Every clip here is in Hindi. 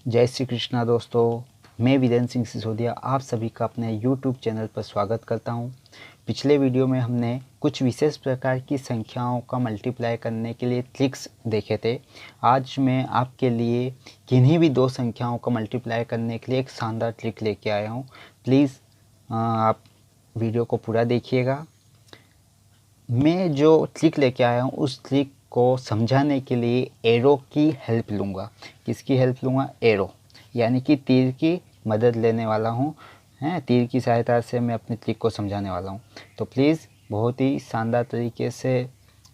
जय श्री कृष्णा दोस्तों, मैं वीरेंद्र सिंह सिसोदिया आप सभी का अपने YouTube चैनल पर स्वागत करता हूं। पिछले वीडियो में हमने कुछ विशेष प्रकार की संख्याओं का मल्टीप्लाई करने के लिए ट्रिक्स देखे थे। आज मैं आपके लिए किन्हीं भी दो संख्याओं का मल्टीप्लाई करने के लिए एक शानदार ट्रिक लेके आया हूं। प्लीज़ आप वीडियो को पूरा देखिएगा। मैं जो ट्रिक लेके आया हूँ उस ट्रिक को समझाने के लिए एरो की हेल्प लूँगा। किसकी हेल्प लूँगा? एरो, यानी कि तीर की मदद लेने वाला हूँ। तीर की सहायता से मैं अपनी ट्रिक को समझाने वाला हूँ। तो प्लीज़ बहुत ही शानदार तरीके से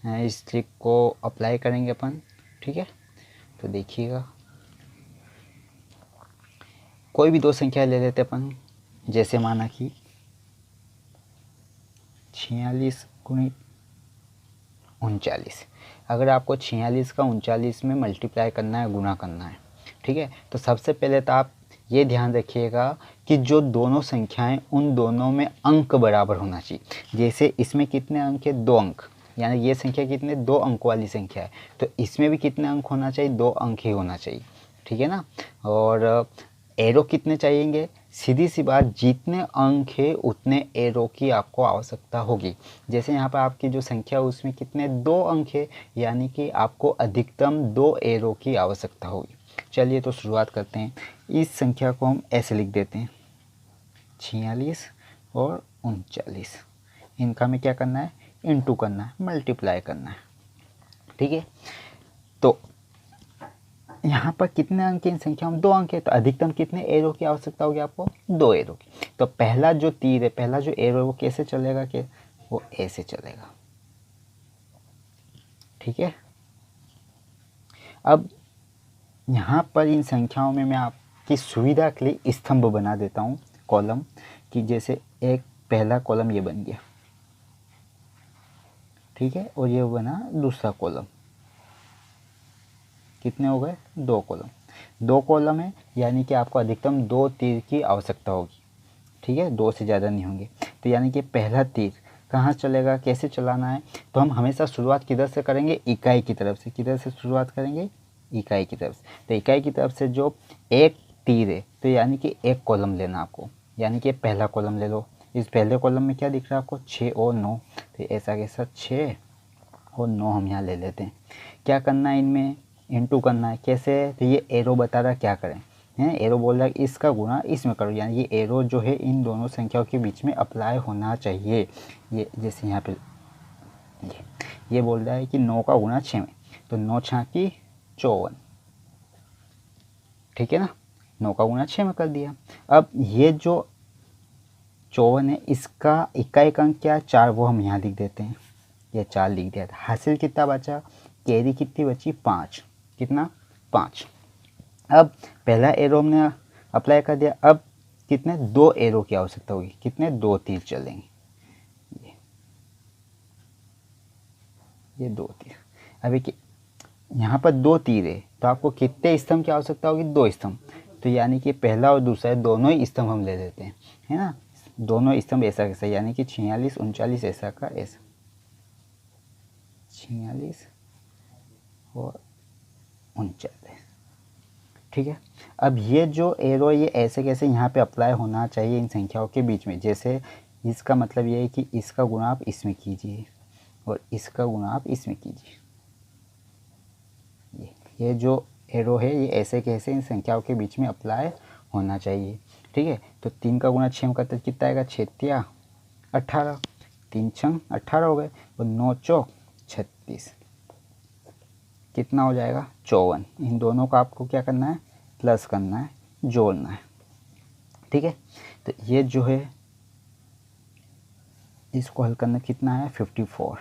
इस ट्रिक को अप्लाई करेंगे अपन। ठीक है, तो देखिएगा। कोई भी दो संख्या ले लेते अपन, जैसे माना कि 46 गुणित 39। अगर आपको 46 का 39 में मल्टीप्लाई करना है, गुणा करना है, ठीक है, तो सबसे पहले तो आप ये ध्यान रखिएगा कि जो दोनों संख्याएं उन दोनों में अंक बराबर होना चाहिए। जैसे इसमें कितने अंक है? 2 अंक, यानी ये संख्या कितने? 2 अंक वाली संख्या है, तो इसमें भी कितने अंक होना चाहिए? 2 अंक ही होना चाहिए। ठीक है ना। और एरो कितने चाहिएंगे? सीधी सी बात, जितने अंक है उतने एरो की आपको आवश्यकता होगी। जैसे यहाँ पर आपकी जो संख्या है उसमें कितने? 2 अंक है, यानी कि आपको अधिकतम 2 एरो की आवश्यकता होगी। चलिए तो शुरुआत करते हैं। इस संख्या को हम ऐसे लिख देते हैं, 46 और 39। इनका हमें क्या करना है? इंटू करना है, मल्टीप्लाई करना है। ठीक है, तो यहाँ पर कितने अंक की इन संख्याओं में? 2 अंक है, तो अधिकतम कितने एरो की आवश्यकता होगी आपको? 2 एरो की। तो पहला जो तीर है, पहला जो एरो है वो कैसे चलेगा? कि वो ऐसे चलेगा। ठीक है, अब यहाँ पर इन संख्याओं में मैं आपकी सुविधा के लिए स्तंभ बना देता हूँ, कॉलम, कि जैसे एक पहला कॉलम ये बन गया, ठीक है, और ये बना दूसरा कॉलम। कितने हो गए? 2 कॉलम। 2 कॉलम है, यानी कि आपको अधिकतम 2 तीर की आवश्यकता होगी। ठीक है, 2 से ज़्यादा नहीं होंगे। तो यानी कि पहला तीर कहाँ चलेगा, कैसे चलाना है? तो हम हमेशा शुरुआत किधर से करेंगे? इकाई की तरफ से। किधर से शुरुआत करेंगे? इकाई की तरफ से। तो इकाई की तरफ से जो एक तीर है, तो यानी कि एक कॉलम लेना आपको, यानी कि पहला कॉलम ले लो। इस पहले कॉलम में क्या दिख रहा है आपको? 6 और 9। तो ऐसा कैसा? 6 और 9 हम यहाँ ले लेते हैं। क्या करना है इनमें? इंटू करना है। कैसे? तो ये एरो बता रहा क्या करें, हैं, एरो बोल रहा है इसका गुणा इसमें करो, यानी ये एरो जो है इन दोनों संख्याओं के बीच में अप्लाई होना चाहिए। ये जैसे यहाँ पे ये बोल रहा है कि 9 का गुणा 6 में, तो 9 छाकी 54। ठीक है ना, 9 का गुणा 6 में कर दिया। अब ये जो 54 है, इसका इकाई का अंक क्या है? 4, वो हम यहाँ लिख देते हैं। ये 4 लिख दिया था। हासिल कितना बचा? कैरी कितनी बची? 5। कितना? 5। अब पहला एरो हमने अप्लाई कर दिया। अब कितने? 2 एरो की आवश्यकता होगी। कितने? 2 तीर चलेंगे। ये 2 तीर। अभी यहाँ पर 2 तीर है, तो आपको कितने स्तंभ की आवश्यकता होगी? 2 स्तंभ। तो यानी कि पहला और दूसरा दोनों ही स्तंभ हम ले लेते हैं, है ना। दोनों स्तंभ ऐसा कैसा, यानी कि 46 39 ऐसा का ऐसा, 46 और 39। ठीक है, अब ये जो एरो ये ऐसे कैसे यहाँ पे अप्लाई होना चाहिए इन संख्याओं के बीच में। जैसे इसका मतलब ये है कि इसका गुणा आप इसमें कीजिए और इसका गुणा आप इसमें कीजिए। ये जो एरो है ये ऐसे कैसे इन संख्याओं के बीच में अप्लाई होना चाहिए। ठीक है, तो 3 का गुणा 6 में करते कितना आएगा? 6 तिया 18, 3 छंग 18 हो गए, और 9 चौक 36। कितना हो जाएगा? 54। इन दोनों का आपको क्या करना है? प्लस करना है, जोड़ना है। ठीक है, तो ये जो है इसको हल करना कितना है? 54।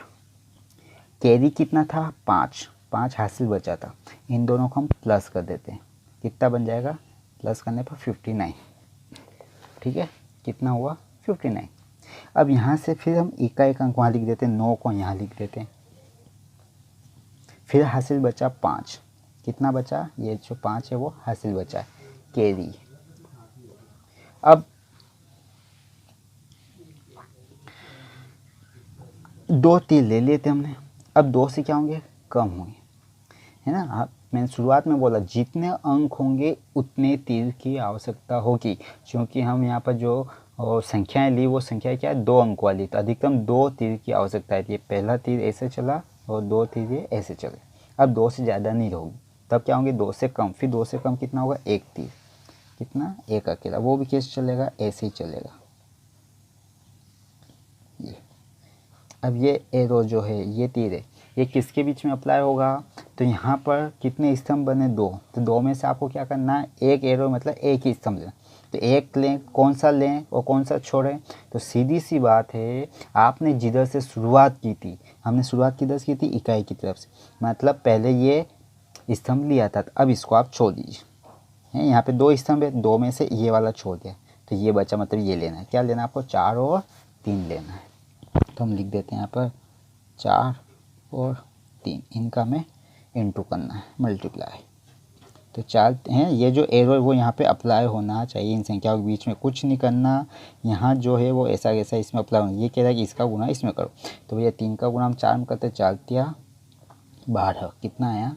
कैरी कितना था? 5। 5 हासिल बचा था। इन दोनों को हम प्लस कर देते हैं। कितना बन जाएगा? प्लस करने पर 59। ठीक है, कितना हुआ? 59। अब यहाँ से फिर हम इकाई का अंक वहाँ लिख देते हैं, 9 को यहाँ लिख देते हैं। फिर हासिल बचा 5। कितना बचा? ये जो 5 है वो हासिल बचा है, कैरी। अब 2 तीर ले लिए थे हमने। अब 2 से क्या होंगे? कम होंगे, है ना। आप मैंने शुरुआत में बोला जितने अंक होंगे उतने तीर की आवश्यकता होगी, क्योंकि हम यहाँ पर जो संख्याएं ली वो संख्या क्या है, 2 अंक वाली, तो अधिकतम 2 तीर की आवश्यकता है। ये पहला तीर ऐसे चला और 2 तीर ये ऐसे चले। अब 2 से ज़्यादा नहीं होगी, तब क्या होंगे 2 से कम, फिर 2 से कम कितना होगा, 1 तीर, कितना, 1 अकेला, वो भी कैसे चलेगा, ऐसे ही चलेगा। ये अब ये एरो जो है, ये तीर है, ये किसके बीच में अप्लाई होगा, तो यहाँ पर कितने स्तंभ बने, 2, तो 2 में से आपको क्या करना है, एक एरो मतलब एक ही स्तंभ लेना, तो एक लें, कौन सा लें और कौन सा छोड़ें, तो सीधी सी बात है, आपने जिधर से शुरुआत की थी, हमने शुरुआत किधर से की थी, इकाई की तरफ से, मतलब पहले ये स्तंभ लिया था, अब इसको आप छोड़ दीजिए। यहाँ पे 2 स्तंभ है, 2 में से ये वाला छोड़ दिया, तो ये बचा, मतलब ये लेना है, क्या लेना है आपको, 4 और 3 लेना है। तो हम लिख देते हैं यहाँ पर 4 और 3, इनका हमें इंटू करना है, मल्टीप्लाई। तो 4 हैं, ये जो एरो है वो यहाँ पे अप्लाई होना चाहिए, इन संख्याओं के बीच में कुछ नहीं करना, यहाँ जो है वो ऐसा कैसा इसमें अप्लाई होना। ये कह रहा है कि इसका गुना इसमें करो, तो भैया 3 का गुना हम 4 में करते, 4 तिया 12, कितना आया,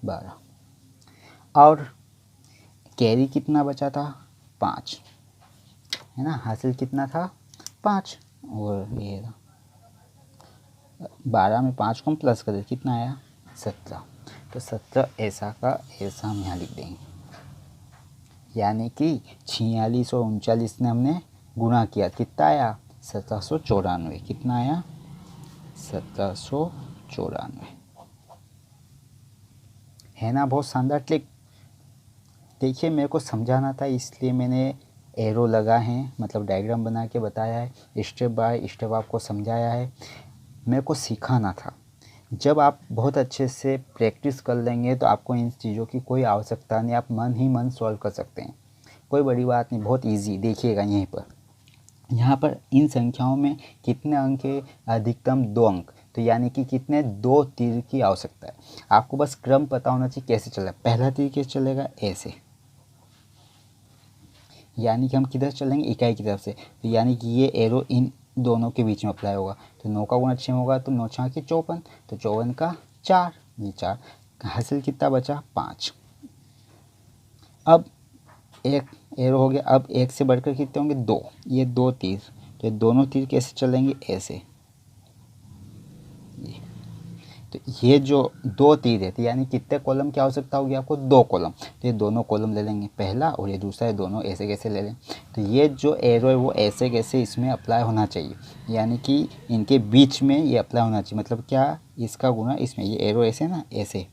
12। और कैरी कितना बचा था, 5, है ना, हासिल कितना था, 5, और ये 12 में 5 को हम प्लस कर दे, कितना आया, 17। तो 17 ऐसा का ऐसा हम यहाँ लिख देंगे, यानी कि 46 और 39 ने हमने गुणा किया, कितना आया, 1794, कितना आया, 1794, है ना, बहुत शानदार ट्रिक। देखिए मेरे को समझाना था इसलिए मैंने एरो लगा है, मतलब डायग्राम बना के बताया है, स्टेप बाय स्टेप आपको समझाया है, मेरे को सिखाना था। जब आप बहुत अच्छे से प्रैक्टिस कर लेंगे तो आपको इन चीज़ों की कोई आवश्यकता नहीं, आप मन ही मन सॉल्व कर सकते हैं, कोई बड़ी बात नहीं, बहुत इजी। देखिएगा यहीं पर, यहाँ पर इन संख्याओं में कितने अंक है, अधिकतम 2 अंक, तो यानी कि कितने, 2 तीर की आवश्यकता है। आपको बस क्रम पता होना चाहिए कैसे चलेगा, पहला तीर कैसे चलेगा, ऐसे, यानी कि हम किधर चलेंगे, इकाई की तरफ से, तो यानी कि ये एरो इन दोनों के बीच में अप्लाई होगा, तो 9 का गुणा 6 होगा, तो 9 6 की 54, तो 54 का 4, ये 4, हासिल कितना बचा, 5। अब एक एरो हो गया, अब एक से बढ़कर कितने होंगे, 2, ये 2 तीर, तो ये दोनों तीर कैसे चलेंगे, ऐसे, तो ये जो 2 तीर है, तो यानी कितने कॉलम की आवश्यकता होगी आपको, 2 कॉलम, तो ये दोनों कॉलम ले लेंगे, पहला और ये दूसरा, ये दोनों ऐसे कैसे ले लें, तो ये जो एरो है वो ऐसे कैसे इसमें अप्लाई होना चाहिए, यानी कि इनके बीच में ये अप्लाई होना चाहिए, मतलब क्या, इसका गुना इसमें, ये एरो ऐसे ना, ऐसे,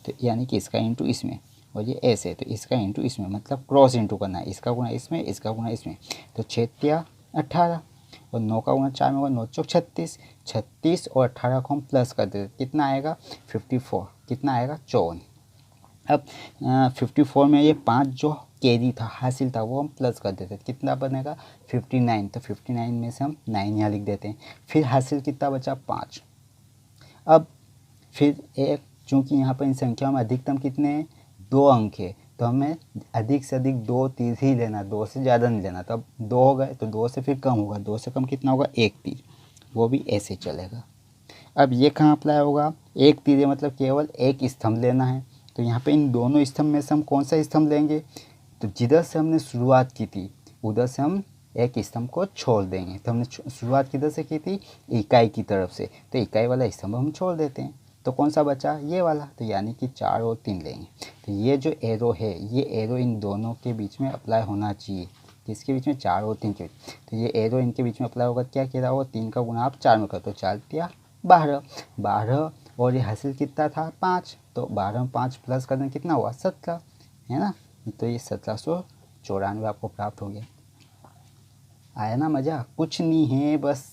तो यानी कि इसका इंटू इसमें, और ये ऐसे, तो इसका इंटू इसमें, मतलब क्रॉस इंटू करना है, इसका गुना इसमें, इसका गुना इसमें, तो 6 तिया 18, और 9 का गुना 4 में होगा, 9 चौक 36, 36 और 18 को हम प्लस कर देते, कितना आएगा, 54, कितना आएगा, 54। अब 54 में ये 5 जो कैरी था, हासिल था, वो हम प्लस कर देते, कितना बनेगा, 59, तो 59 में से हम 9 यहाँ लिख देते हैं, फिर हासिल कितना बचा, 5। अब फिर एक, चूँकि यहाँ पर इन संख्याओं में अधिकतम कितने हैं, 2 अंक है, तो हमें अधिक से अधिक 2 तीर ही लेना, 2 से ज़्यादा नहीं लेना, तो अब 2 हो गए, तो 2 से फिर कम होगा, 2 से कम कितना होगा, 1 तीर, वो भी ऐसे चलेगा। अब ये कहाँ अप्लाई होगा, 1 तीर मतलब केवल एक स्तंभ लेना है, तो यहाँ पे इन दोनों स्तंभ में से हम कौन सा स्तंभ लेंगे, तो जिधर से हमने शुरुआत की थी उधर से हम एक स्तंभ को छोड़ देंगे, तो हमने शुरुआत किधर से की थी, इकाई की तरफ से, तो इकाई वाला स्तंभ हम छोड़ देते हैं, तो कौन सा बचा, ये वाला, तो यानी कि 4 और 3 लेंगे। तो ये जो एरो है, ये एरो इन दोनों के बीच में अप्लाई होना चाहिए, किसके बीच में, 4 और 3 के बीच, तो ये एरो इनके बीच में अप्लाई होगा, क्या कह रहा होगा, 3 का गुना आप 4 में करो, तो 4 तिया 12, 12 और ये हासिल कितना था, 5, तो 12 में 5 प्लस करने कितना हुआ, 17, है ना, तो ये 1794 आपको प्राप्त हो गया। आया ना मज़ा, कुछ नहीं है, बस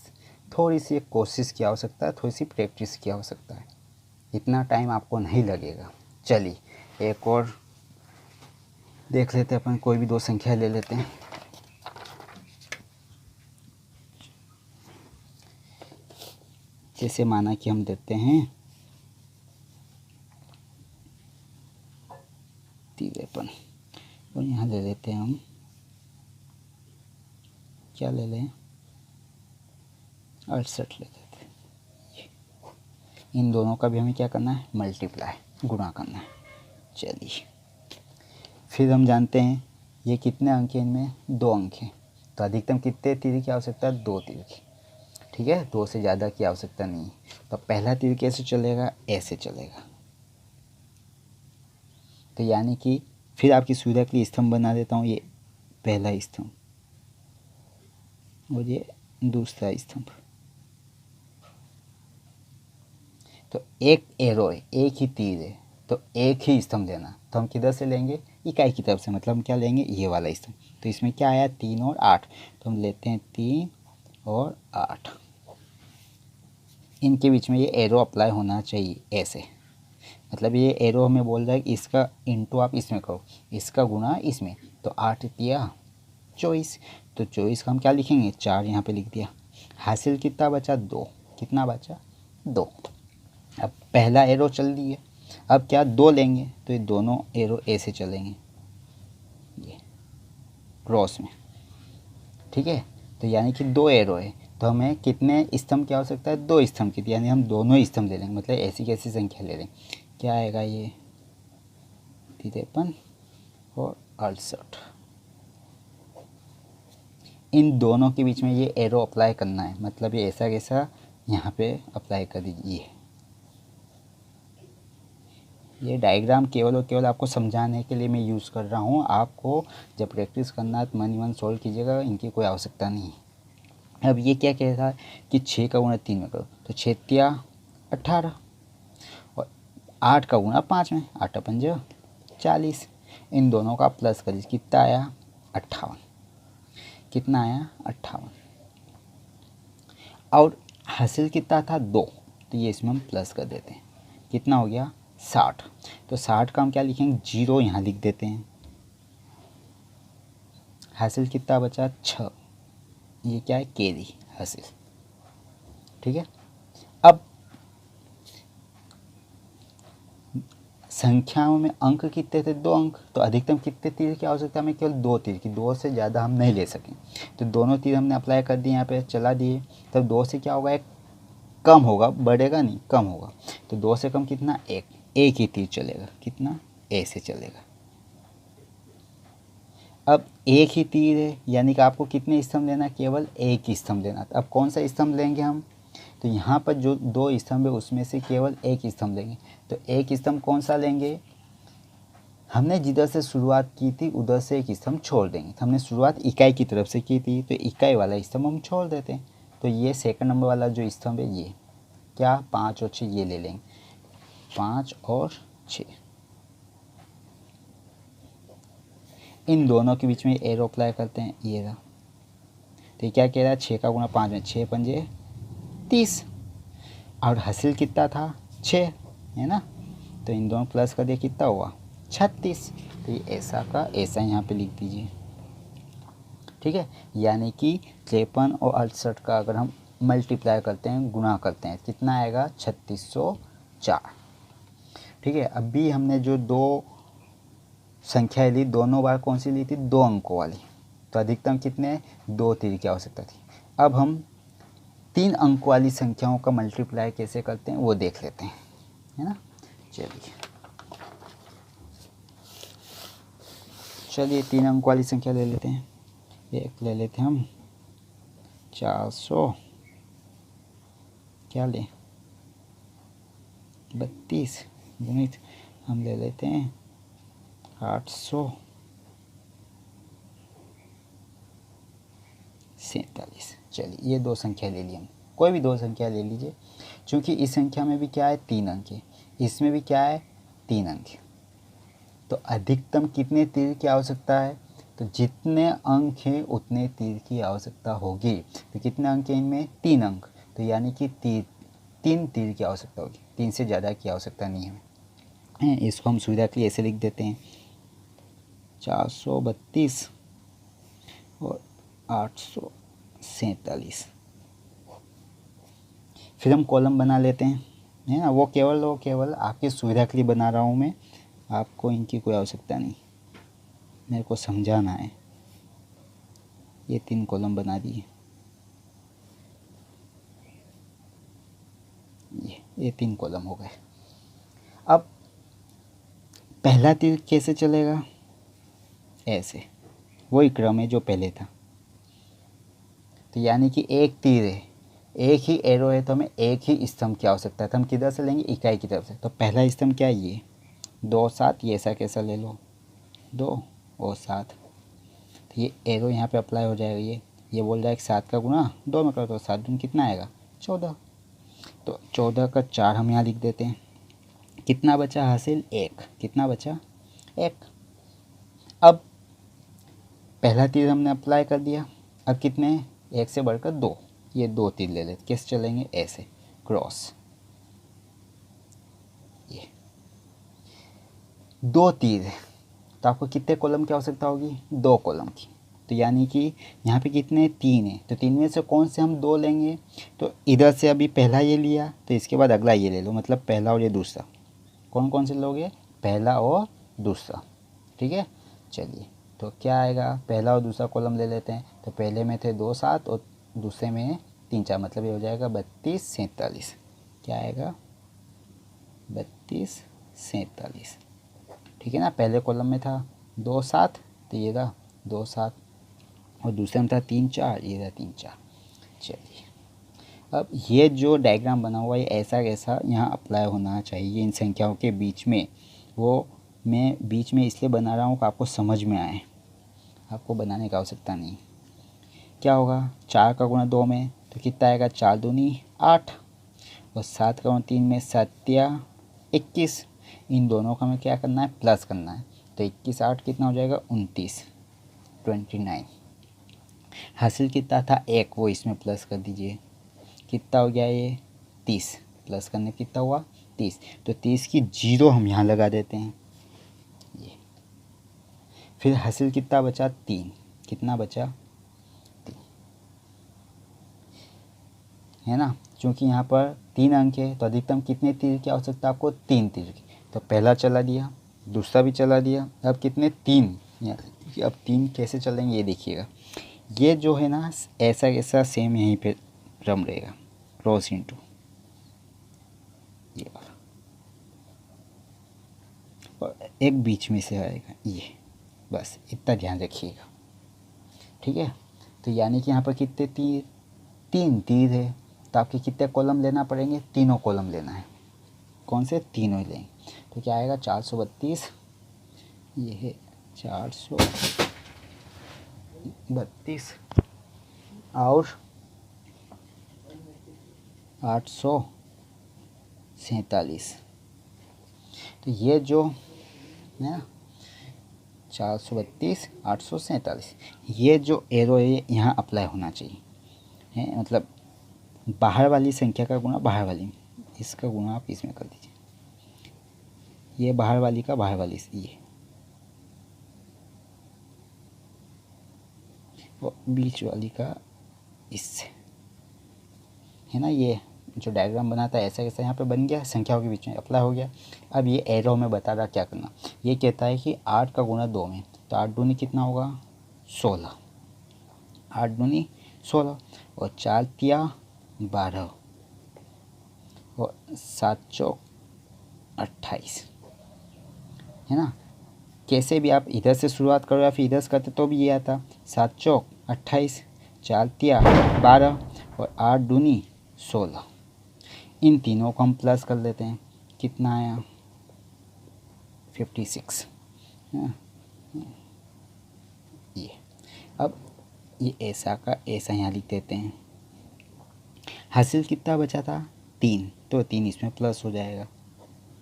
थोड़ी सी कोशिश की आवश्यकता है, थोड़ी सी प्रैक्टिस की आवश्यकता है, इतना टाइम आपको नहीं लगेगा। चलिए एक और देख लेते हैं, अपन कोई भी 2 संख्या ले लेते हैं। जैसे माना कि हम देते हैं 53, और यहाँ ले लेते हैं हम, क्या ले लें, 68 ले लेते हैं। इन दोनों का भी हमें क्या करना है, मल्टीप्लाई, गुणा करना है। चलिए फिर हम जानते हैं ये कितने अंक हैं, इनमें 2 अंक हैं, तो अधिकतम कितने तीर की आवश्यकता है, 2 तीर की। ठीक है, 2 से ज़्यादा की आवश्यकता नहीं है। तो पहला तीर कैसे चलेगा, ऐसे चलेगा। तो यानी कि फिर आपकी सुविधा के लिए स्तंभ बना देता हूँ, ये पहला स्तंभ और ये दूसरा स्तंभ। तो एक एरो है, एक ही तीर है, तो एक ही स्तंभ देना, तो हम किधर से लेंगे, इकाई की तरफ से, मतलब हम क्या लेंगे, ये वाला स्तंभ। तो इसमें क्या आया, 3 और 8, तो हम लेते हैं 3 और 8। इनके बीच में ये एरो अप्लाई होना चाहिए ऐसे, मतलब ये एरो हमें बोल रहा है कि इसका इंटू आप इसमें करो, इसका गुणा इसमें, तो 8 दिया 24, तो 24 का हम क्या लिखेंगे, 4 यहाँ पे लिख दिया। हासिल कितना बचा, 2, कितना बचा, 2। अब पहला एरो चल दिए, अब क्या 2 लेंगे, तो ये दोनों एरो ऐसे चलेंगे, ये क्रॉस में। ठीक है, तो यानी कि 2 एरो है, तो हमें कितने स्तंभ की आवश्यकता है, 2 स्तंभ की, यानी हम दोनों स्तंभ ले लेंगे, मतलब ऐसी कैसी संख्या ले लें, क्या आएगा ये 53 और 68। इन दोनों के बीच में ये एरो अप्लाई करना है, मतलब ये ऐसा कैसा यहाँ पे अप्लाई कर दीजिए। ये डायग्राम केवल और केवल आपको समझाने के लिए मैं यूज़ कर रहा हूँ, आपको जब प्रैक्टिस करना है तो मन ही मन सॉल्व कीजिएगा, इनकी कोई आवश्यकता नहीं है। अब ये क्या कह रहा है कि 6 का गुणा 3 में करो, तो 6 तिया 18 और 8 का गुणा 5 में, 8 पंजे 40। इन दोनों का प्लस करिए, कितना आया 58, कितना आया 58। और हासिल कितना था 2, तो ये इसमें हम प्लस कर देते हैं, कितना हो गया 60। तो 60 का हम क्या लिखेंगे, 0 यहाँ लिख देते हैं। हासिल कितना बचा 6, ये क्या है केरी हासिल। ठीक है, अब संख्याओं में अंक कितने थे, 2 अंक, तो अधिकतम कितने तीर की आवश्यकता हमें, केवल 2 तीर की, 2 से ज़्यादा हम नहीं ले सकें। तो दोनों तीर हमने अप्लाई कर दिए, यहाँ पे चला दिए, तब 2 से क्या होगा, एक कम होगा, बढ़ेगा नहीं, कम होगा। तो 2 से कम कितना, एक ही तीर चलेगा, कितना ऐसे चलेगा। अब एक ही तीर है, यानी कि आपको कितने स्तंभ लेना, केवल एक ही स्तंभ लेना। अब कौन सा स्तंभ लेंगे हम, तो यहाँ पर जो 2 स्तंभ है उसमें से केवल एक स्तंभ लेंगे। तो एक स्तंभ कौन सा लेंगे, हमने जिधर से शुरुआत की थी उधर से एक स्तंभ छोड़ देंगे। तो हमने शुरुआत इकाई की तरफ से की थी, तो इकाई वाला स्तंभ हम छोड़ देते हैं। तो ये सेकंड नंबर वाला जो स्तंभ है, ये क्या 5 और 6 ये ले लेंगे, 5 और 6। इन दोनों के बीच में एरो अप्लाई करते हैं, ये रहा। तो ये क्या कह रहा है, 6 का गुणा 5 में, 6 पंजे 30, और हासिल कितना था 6, है ना। तो इन दोनों प्लस कर दिया, कितना हुआ 36। तो ये ऐसा का ऐसा यहाँ पे लिख दीजिए। ठीक है, यानी कि 53 और 68 का अगर हम मल्टीप्लाई करते हैं, गुणा करते हैं, कितना आएगा 3604। ठीक है, अभी हमने जो 2 संख्याएं ली, दोनों बार कौन सी ली थी, 2 अंकों वाली, तो अधिकतम कितने, 2 तीर की आवश्यकता थी। अब हम 3 अंक वाली संख्याओं का मल्टीप्लाई कैसे करते हैं वो देख लेते हैं, है ना। चलिए 3 अंक वाली संख्या ले लेते हैं। एक ले लेते हैं हम 400, क्या लें 32 गुणित, हम ले लेते हैं 847। चलिए ये 2 संख्या ले ली हम, कोई भी 2 संख्या ले लीजिए, क्योंकि इस संख्या में भी क्या है 3 अंक है, इसमें भी क्या है 3 अंक है। तो अधिकतम कितने तीर की आवश्यकता है, तो जितने अंक हैं उतने तीर की आवश्यकता होगी। तो कितने अंक हैं इनमें, 3 अंक, तो यानी कि 3 तीर की आवश्यकता होगी, 3 से ज़्यादा की आवश्यकता नहीं है। इसको हम सुविधा के लिए ऐसे लिख देते हैं 432 और 847। फिर हम कॉलम बना लेते हैं, है ना। वो केवल आपकी सुविधा के लिए बना रहा हूँ मैं, आपको इनकी कोई आवश्यकता नहीं, मेरे को समझाना है। ये 3 कॉलम बना दिए, ये 3 कॉलम हो गए। अब पहला तीर कैसे चलेगा, ऐसे, वही क्रम है जो पहले था। तो यानी कि एक तीर है, एक ही एरो है, तो हमें एक ही स्तंभ की आवश्यकता है। तो हम किधर से लेंगे, इकाई की तरफ से। तो पहला स्तंभ क्या है, ये 2 7, ये ऐसा कैसा ले लो 2 और 7। तो ये एरो यहाँ पे अप्लाई हो जाएगा। ये बोल रहा है कि 7 का गुणा 2 में करो तो 7 दूनी कितना आएगा 14। तो 14 का 4 हम यहाँ लिख देते हैं। कितना बचा हासिल, 1। कितना बचा, 1। अब पहला तीर हमने अप्लाई कर दिया। अब कितने, 1 से बढ़कर 2, ये 2 तीर ले लेते। कैसे चलेंगे, ऐसे क्रॉस, ये 2 तीर है। तो आपको कितने कॉलम की आवश्यकता होगी, 2 कॉलम की। तो यानी कि यहाँ पे कितने, 3 है। तो 3 में से कौन से हम 2 लेंगे, तो इधर से अभी पहला ये लिया, तो इसके बाद अगला ये ले लो, मतलब पहला और ये दूसरा। कौन कौन से लोगे, पहला और दूसरा, ठीक है। चलिए, तो क्या आएगा, पहला और दूसरा कॉलम ले लेते हैं। तो पहले में थे 2 7 और दूसरे में 3 4, मतलब ये हो जाएगा 32 47। क्या आएगा, 32 47, ठीक है ना। पहले कॉलम में था 2 7, तो ये रहा 2 7, और दूसरे में था 3 4, ये रहा 3 4। चलिए, अब ये जो डायग्राम बना हुआ है ऐसा कैसा यहाँ अप्लाई होना चाहिए इन संख्याओं के बीच में, वो मैं बीच में इसलिए बना रहा हूँ कि आपको समझ में आए, आपको बनाने की आवश्यकता नहीं। क्या होगा, 4 का गुणा 2 में तो कितना आएगा, 4 दूनी 8, और 7 का गुणा 3 में 7 या 21। इन दोनों का हमें क्या करना है, प्लस करना है। तो 21 8 कितना हो जाएगा, 29 29। हासिल कितना था, 1, वो इसमें प्लस कर दीजिए। कितना हो गया ये, 30, प्लस करने कितना हुआ 30। तो 30 की 0 हम यहाँ लगा देते हैं ये। फिर हासिल कितना बचा, 3। कितना बचा, 3, है ना। क्योंकि यहाँ पर 3 अंक है, तो अधिकतम कितने तीर की आवश्यकता आपको, 3 तीर की। तो पहला चला दिया, दूसरा भी चला दिया, अब कितने, 3। अब 3 कैसे चलेंगे ये देखिएगा। ये जो है ना, ऐसा ऐसा सेम यहीं पे रम रहेगा, क्रॉस इंटू ये वाला, और एक बीच में से आएगा ये, बस इतना ध्यान रखिएगा, ठीक है। तो यानी कि यहाँ पर कितने तीर, 3 तीर है। तो आपके कितने कॉलम लेना पड़ेंगे, तीनों कॉलम लेना है। कौन से, तीनों ही लेंगे। तो क्या आएगा, 432, ये है 432 और 847। तो ये जो है ना, 432 847, ये जो एरो है यहाँ अप्लाई होना चाहिए, है मतलब बाहर वाली संख्या का गुणा बाहर वाली, इसका गुणा आप इसमें कर दीजिए। ये बाहर वाली का बाहर वाली से, ये और बीच वाली का इससे, है ना। ये जो डायग्राम बनाता है ऐसा कैसा यहाँ पे बन गया, संख्याओं के बीच में अप्लाई हो गया। अब ये एरो में बता रहा क्या करना। ये कहता है कि 8 का गुणा 2 में, तो 8 दूनी कितना होगा, 16। 8 दूनी 16, और 4 तिया 12, और 7 चौक 28, है ना। कैसे भी आप इधर से शुरुआत करो या फिर इधर से करते तो भी ये आता, 7 चौक 28, 4 तिया 12, और 8 दूनी 16। इन तीनों को हम प्लस कर लेते हैं। कितना आया, 56। ये अब ये ऐसा का ऐसा यहाँ लिख देते हैं। हासिल कितना बचा था, 3, तो 3 इसमें प्लस हो जाएगा,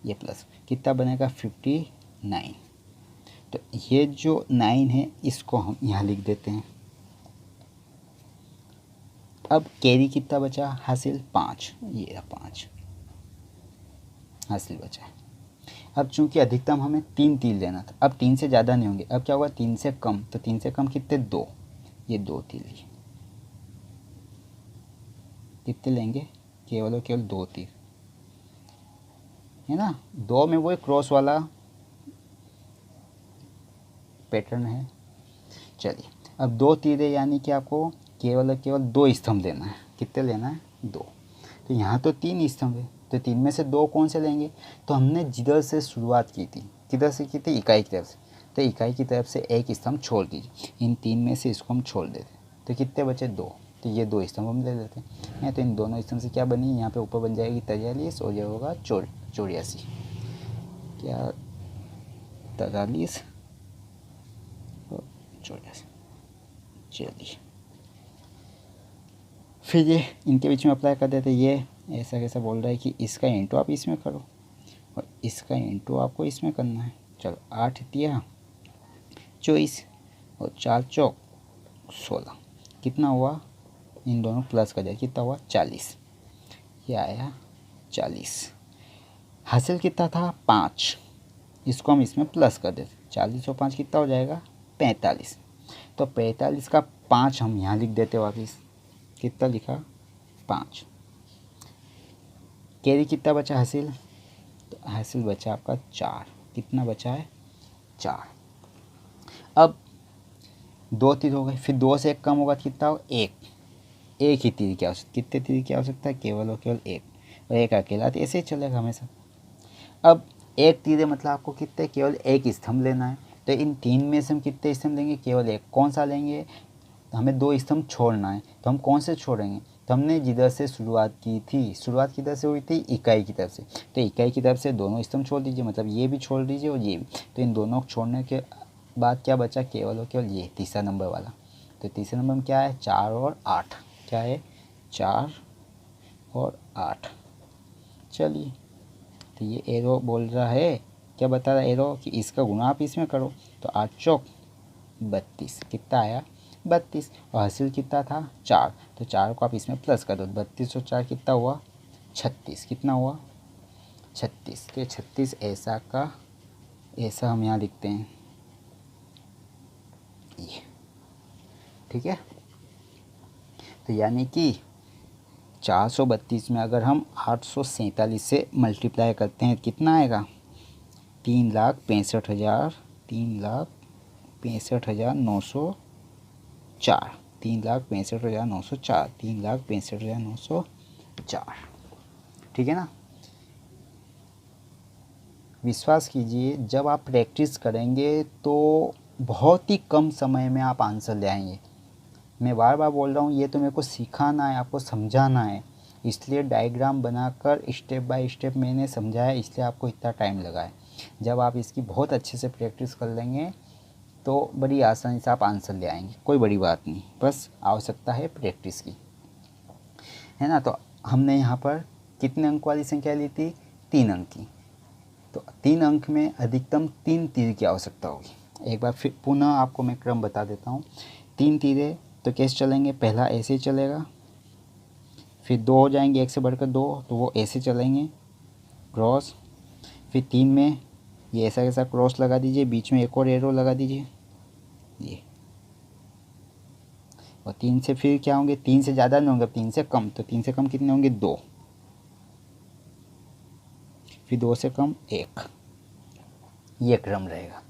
ये प्लस कितना बनेगा, 59। तो ये जो 9 है इसको हम यहाँ लिख देते हैं। अब कैरी कितना बचा, हासिल 5, ये 5 हासिल बचा है। अब चूंकि अधिकतम हमें 3 तीर लेना था, अब 3 से ज़्यादा नहीं होंगे। अब क्या होगा, 3 से कम, तो 3 से कम कितने, 2, ये 2 तीर लिए। कितने लेंगे, केवल और केवल 2 तीर, है ना। 2 में वो क्रॉस वाला पैटर्न है। चलिए, अब 2 तीर है, यानी कि आपको केवल और केवल 2 स्तंभ लेना है। कितने लेना है, 2। तो यहाँ तो 3 स्तंभ है, तो 3 में से 2 कौन से लेंगे। तो हमने जिधर से शुरुआत की थी किधर से की थी, इकाई की तरफ से, तो इकाई की तरफ से एक स्तंभ छोड़ दीजिए। इन 3 में से इसको हम छोड़ देते तो कितने बचे, 2, तो ये 2 स्तंभ हम ले लेते हैं। तो इन दोनों स्तंभ से क्या बनी, यहाँ पे ऊपर बन जाएगी 43 और ये होगा 84, क्या 43 और 84। चलिए फिर ये इनके बीच में अप्लाई कर देते। ये ऐसा कैसा बोल रहा है कि इसका इंटू आप इसमें करो और इसका इंटू आपको इसमें करना है। चलो 8 दिया 24 और 4 चौक 16, कितना हुआ, इन दोनों प्लस कर दिया, कितना हुआ 40, ये आया 40। हासिल कितना था 5, इसको हम इसमें प्लस कर देते, 40 और 5 कितना हो जाएगा 45। तो 45 का 5 हम यहाँ लिख देते वापिस, कितना लिखा 5। कैरी कितना बचा हासिल, तो हासिल बचा आपका 4, कितना बचा है 4। अब 2 तीर हो गए, फिर 2 से 1 कम होगा कितना हो 1, एक ही तीर की आवश्यकता, कितने तीर की आवश्यकता है, केवल और केवल 1, और 1 अकेला तो ऐसे ही चलेगा हमेशा। अब 1 तीर है मतलब आपको कितने, केवल 1 स्तंभ लेना है। तो इन 3 में से हम कितने स्तंभ लेंगे, केवल 1। कौन सा लेंगे, हमें 2 स्तंभ छोड़ना है, तो हम कौन से छोड़ेंगे, तो हमने जिधर से शुरुआत की थी, शुरुआत किधर से हुई थी, इकाई की तरफ से, तो इकाई की तरफ से दोनों स्तंभ छोड़ दीजिए, मतलब ये भी छोड़ दीजिए और ये भी। तो इन दोनों को छोड़ने के बाद क्या बचा, केवल और केवल ये तीसरा नंबर वाला। तो तीसरे नंबर में क्या है 4 और 8, क्या है 4 और 8। चलिए तो ये एरो बोल रहा है, क्या बता रहा है एरो, कि इसका गुणा आप इसमें करो, तो 8 चौक 32, कितना आया 32, और हासिल कितना था 4, तो 4 को आप इसमें प्लस कर दो, 32 और 4 कितना हुआ 36, कितना हुआ 36। तो 36 ऐसा का ऐसा हम यहाँ लिखते हैं ये, ठीक है। तो यानी कि 432 में अगर हम 847 से मल्टीप्लाई करते हैं कितना आएगा, 3,65,000, 3,65,904, 3,65,904, 3,65,904, ठीक है ना। विश्वास कीजिए जब आप प्रैक्टिस करेंगे तो बहुत ही कम समय में आप आंसर ले आएंगे। मैं बार बार बोल रहा हूँ, ये तो मेरे को सिखाना है, आपको समझाना है, इसलिए डायग्राम बनाकर स्टेप बाय स्टेप मैंने समझाया, इसलिए आपको इतना टाइम लगा है। जब आप इसकी बहुत अच्छे से प्रैक्टिस कर लेंगे तो बड़ी आसानी से आप आंसर ले आएंगे, कोई बड़ी बात नहीं, बस आवश्यकता है प्रैक्टिस की, है ना। तो हमने यहाँ पर कितने अंक वाली संख्या ली थी, 3 अंक की। तो 3 अंक में अधिकतम 3 तीर की आवश्यकता होगी। एक बार फिर पुनः आपको मैं क्रम बता देता हूँ। 3 तीरे तो कैसे चलेंगे, पहला ऐसे ही चलेगा, फिर 2 हो जाएंगे, 1 से बढ़कर 2, तो वो ऐसे चलेंगे क्रॉस, फिर 3 में ये ऐसा कैसा क्रॉस लगा दीजिए, बीच में एक और एरो लगा दीजिए ये, और 3 से फिर क्या होंगे, 3 से ज़्यादा नहीं होंगे, 3 से कम, तो 3 से कम कितने होंगे 2, फिर 2 से कम 1, ये क्रम रहेगा।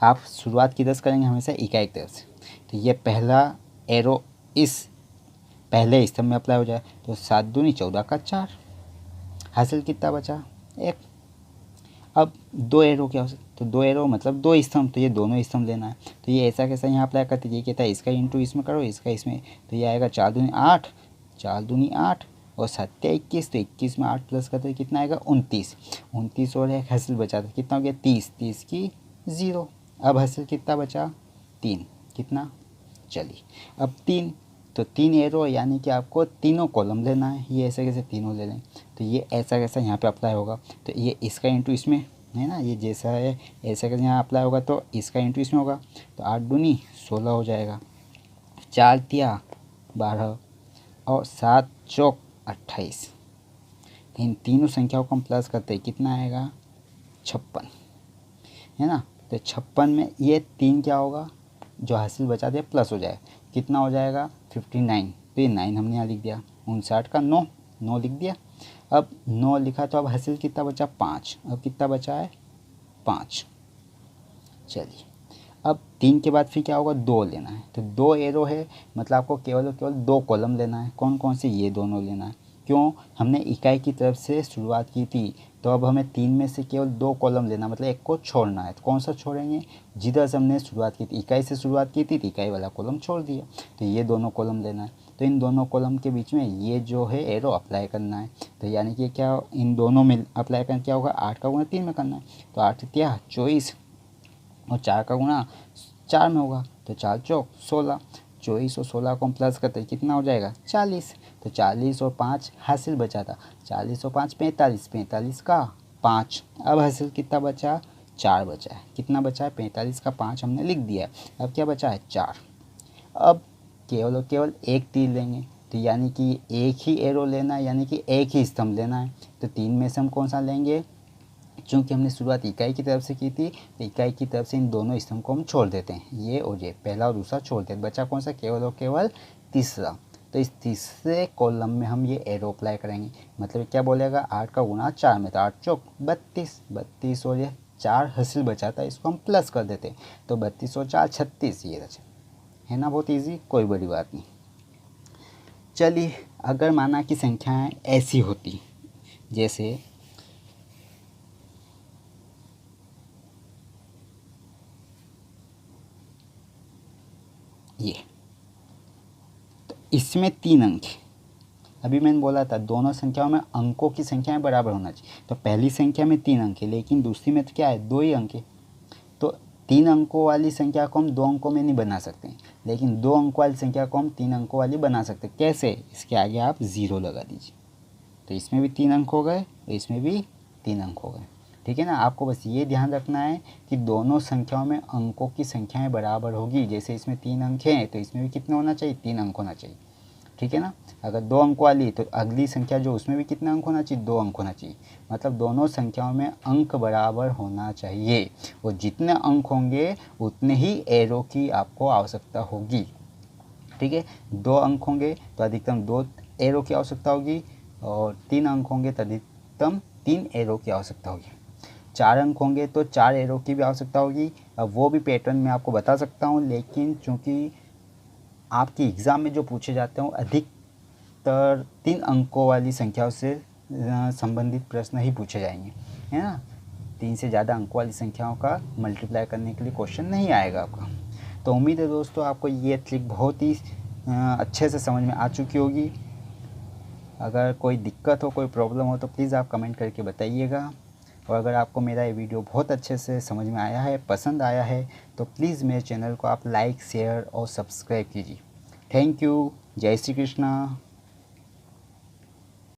आप शुरुआत किधर से करेंगे, हमेशा इकाई की तरफ से। तो ये पहला एरो इस पहले स्तंभ में अप्लाई हो जाए, तो 7 दूनी 14 का 4, हासिल कितना बचा 1। अब 2 एरो क्या हो सकता, तो 2 एरो मतलब 2 स्तंभ, तो ये दोनों स्तंभ लेना है। तो ये ऐसा कैसा यहाँ अप्लाई करते, ये कहता है इसका इंटू इसमें करो, इसका इसमें, तो ये आएगा 4 दूनी 8, 4 दूनी 8 और 7 21, तो 21 में 8 प्लस करते कितना आएगा 29, 29 और एक हासिल बचा था, कितना हो गया 30, 30 की 0। अब हासिल कितना बचा 3, कितना, चलिए अब 3, तो 3 एरो यानी कि आपको तीनों कॉलम लेना है, ये ऐसे कैसे तीनों ले लें, तो ये ऐसा कैसा यहाँ पे अप्लाई होगा, तो ये इसका इंटू इसमें है ना, ये जैसा है ऐसा कैसे यहाँ अप्लाई होगा, तो इसका इंटू इसमें होगा, तो 8 दूनी 16 हो जाएगा, 4 तिया 12 और 7 चौक 28। इन तीनों संख्याओं को हम प्लस करते हैं, कितना आएगा 56, है ना। तो 56 में ये 3 क्या होगा, जो हासिल बचा दिया प्लस हो जाएगा, कितना हो जाएगा 59, तो ये 9 हमने यहाँ लिख दिया, 59 का 9, 9 लिख दिया। अब 9 लिखा तो अब हासिल कितना बचा 5, अब कितना बचा है 5। चलिए अब 3 के बाद फिर क्या होगा 2 लेना है, तो 2 एरो है मतलब आपको केवल और केवल 2 कॉलम लेना है, कौन कौन से, ये दोनों लेना है, क्यों? हमने इकाई की तरफ से शुरुआत की थी, तो अब हमें 3 में से केवल 2 कॉलम लेना, मतलब एक को छोड़ना है। तो कौन सा छोड़ेंगे? जिधर से हमने शुरुआत की थी, इकाई से शुरुआत की थी तो इकाई वाला कॉलम छोड़ दिया, तो ये दोनों कॉलम लेना है। तो इन दोनों कॉलम के बीच में ये जो है एरो अप्लाई करना है। तो यानी कि क्या, इन दोनों में अप्लाई करना क्या होगा? 8 का गुणा 3 में करना है, तो 8 क्या 24, और 4 का गुणा 4 में होगा, तो 4 चौक 16, 24 और 16 को हम प्लस करते कितना हो जाएगा? 40। तो 40 और 5 हासिल बचा था, 40 और 5 45, 45 का 5। अब हासिल कितना बचा? 4 बचा है। कितना बचा है? 45 का 5 हमने लिख दिया है। अब क्या बचा है? 4। अब केवल और केवल एक तीर लेंगे, तो यानी कि एक ही एरो लेना है, यानी कि एक ही स्तंभ लेना है। तो 3 में से हम कौन सा लेंगे? चूँकि हमने शुरुआत इकाई की तरफ से की थी, तो इकाई की तरफ से इन दोनों स्तंभ को हम छोड़ देते हैं, ये और ये, पहला और दूसरा छोड़ देते। बचा कौन सा? केवल और केवल तीसरा। तो इस तीसरे कॉलम में हम ये एरो अप्लाई करेंगे। मतलब क्या बोलेगा? 8 का गुणा 4 में, तो 8 चौक 32, 32 और ये 4 हासिल बचा था, इसको हम प्लस कर देते हैं, तो 32 और 4 36, ये बचा है ना। बहुत ईजी, कोई बड़ी बात नहीं। चलिए, अगर माना कि संख्याएं ऐसी होती, जैसे ये, तो इसमें 3 अंक हैं। अभी मैंने बोला था दोनों संख्याओं में अंकों की संख्याएं बराबर होना चाहिए। तो पहली संख्या में 3 अंक है, लेकिन दूसरी में तो क्या है? 2 ही अंक है। तो 3 अंकों वाली संख्या को हम 2 अंकों में नहीं बना सकते, लेकिन 2 अंकों वाली संख्या को हम 3 अंकों वाली बना सकते। कैसे? इसके आगे आप 0 लगा दीजिए, तो इसमें भी 3 अंक हो गए, इसमें भी 3 अंक हो गए। ठीक है ना। आपको बस ये ध्यान रखना है कि दोनों संख्याओं में अंकों की संख्याएं बराबर होगी। जैसे इसमें 3 अंक हैं, तो इसमें भी कितना होना चाहिए? 3 अंक होना चाहिए। ठीक है ना। अगर 2 अंक वाली, तो अगली संख्या जो, उसमें भी कितना अंक होना चाहिए? 2 अंक होना चाहिए। मतलब दोनों संख्याओं में अंक बराबर होना चाहिए, और जितने अंक होंगे उतने ही एरो की आपको आवश्यकता होगी। ठीक है। 2 अंक होंगे तो अधिकतम 2 एरो की आवश्यकता होगी, और 3 अंक होंगे तो अधिकतम 3 एरो की आवश्यकता होगी। 4 अंक होंगे तो 4 एरो की भी आवश्यकता होगी। अब वो भी पैटर्न मैं आपको बता सकता हूँ, लेकिन चूँकि आपकी एग्ज़ाम में जो पूछे जाते हैं वो अधिकतर 3 अंकों वाली संख्याओं से संबंधित प्रश्न ही पूछे जाएंगे, है ना। 3 से ज़्यादा अंकों वाली संख्याओं का मल्टीप्लाई करने के लिए क्वेश्चन नहीं आएगा आपका। तो उम्मीद है दोस्तों आपको ये ट्रिक बहुत ही अच्छे से समझ में आ चुकी होगी। अगर कोई दिक्कत हो, कोई प्रॉब्लम हो, तो प्लीज़ आप कमेंट करके बताइएगा। और अगर आपको मेरा ये वीडियो बहुत अच्छे से समझ में आया है, पसंद आया है, तो प्लीज़ मेरे चैनल को आप लाइक, शेयर और सब्सक्राइब कीजिए। Thank you. जय श्री कृष्णा।